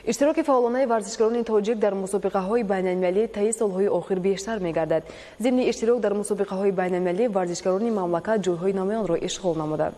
اشتراک فعالانه ورزشکاران تاجیک در مسابقه‌های بین‌المللی طی سال‌های آخر بیشتر می‌گردد. ضمن اشتراک در مسابقه‌های بین‌المللی ورزشکاران مملکت جای‌های نمایان را اشغال نمودند.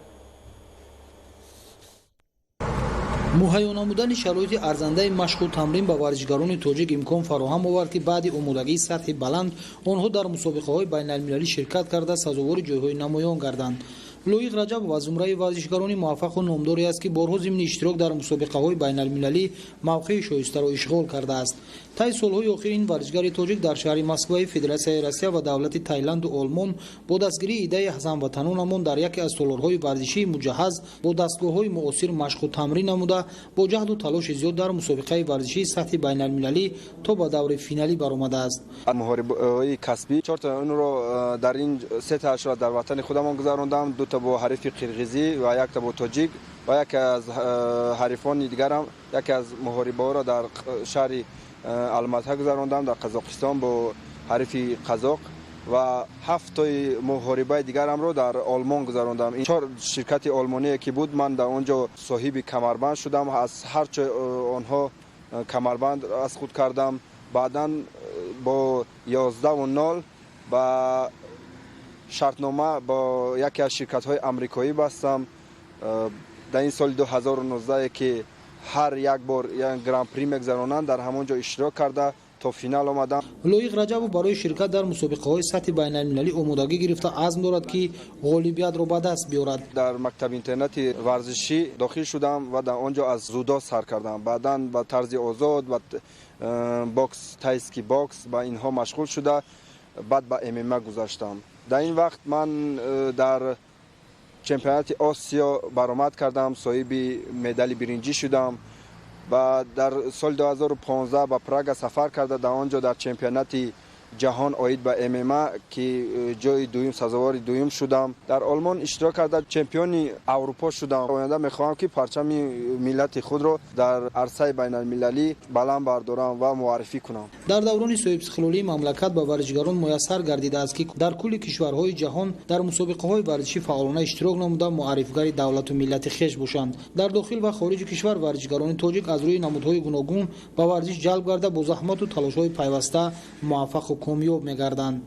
مهیا намудани شرایط ارزنده مشق و تمرین با ورزشکاران تاجیک امکان فراهم آورد که بعد آمادگی سطح بلند آنها در مسابقه‌های بین‌المللی شرکت کرده سزاوار جای‌های نمایان گردند. لویق رجب و زمره ورزشکاران موفق و نامداری است که بارها ضمن اشتراک در مسابقه‌های بین‌المللی موقع شایسته را اشغال کرده است. طی سال‌های اخیر این ورزشکار تاجیک در شهر مسکو فدراسیای روسیه و دولت تایلند و آلمان با دستگیری ایده هموطنانمان در یکی از تالارهای ورزشی مجهز با دستگاه‌های معاصر مشق و تمرین نموده با جهد و تلاش زیاد در مسابقه ورزشی سطح بین‌المللی تا به دور فینالی برآمده است. محاربه‌های کسبی 4 تا اون رو در این سه اشرا در وطن خودمان گذراندم، 2 تا با حریف قرقیزی و 1 تا با تاجیک و یک از حریفان دیگرم یک از محاربه‌ها را در شهر الماتا گذراندم در قزاقستان با حریف قزاق و 7 تا محاربه دیگرم رو در آلمان گذراندم. این 4 شرکت آلمانی که بود من در اونجا صاحب کمربند شدم، از هر چه آنها کمربند از خود کردم. بعداً با 11-0 با شرطنامه با یکی از شرکت‌های آمریکایی بستم. در این سال 2019 که هر یک بار یک گرند پری می‌گذرانند در همونجا اشتراک کرده تا فینال آمدم. لویق رجب برای شرکت در مسابقه‌های سطح بین‌المللی آمادگی گرفته عزم دارد که غالبیت را به دست بیاورد. در مکتب اینترنتی ورزشی داخل شدم و در آنجا از جودو سر کردم. بعداً با طرز آزاد و باکس تایسکی باکس با اینها مشغول شده بعد به ام ام ا گذاشتم. در این وقت من در چمپیونات آسیا برآمد کردم، صاحب مدال برنجی شدم و در سال 2015 به پراگ سفر کرده در آنجا در چمپیونات جهان آید به ام ام ا که جای دوم سزاوار دوم شدم. در آلمان اشتراک کرده چمپیون اروپا شدم. آینده میخواهم که پرچم ملت خود را در عرصه بین‌المللی بلند بردارم و معرفی کنم. در دوران صاحب استقلالی مملکت به ورزشکاران میسر گردیده است که در کل کشورهای جهان در مسابقه‌های ورزشی فعالانه اشتراک نموده معرفیگر دولت و ملت خویش باشند. در داخل و خارج کشور ورزشکاران تاجیک از روی نمودهای گوناگون به ورزش جلب کرده با زحمت و تلاش‌های پیوسته موفق و کامیاب می‌گردند.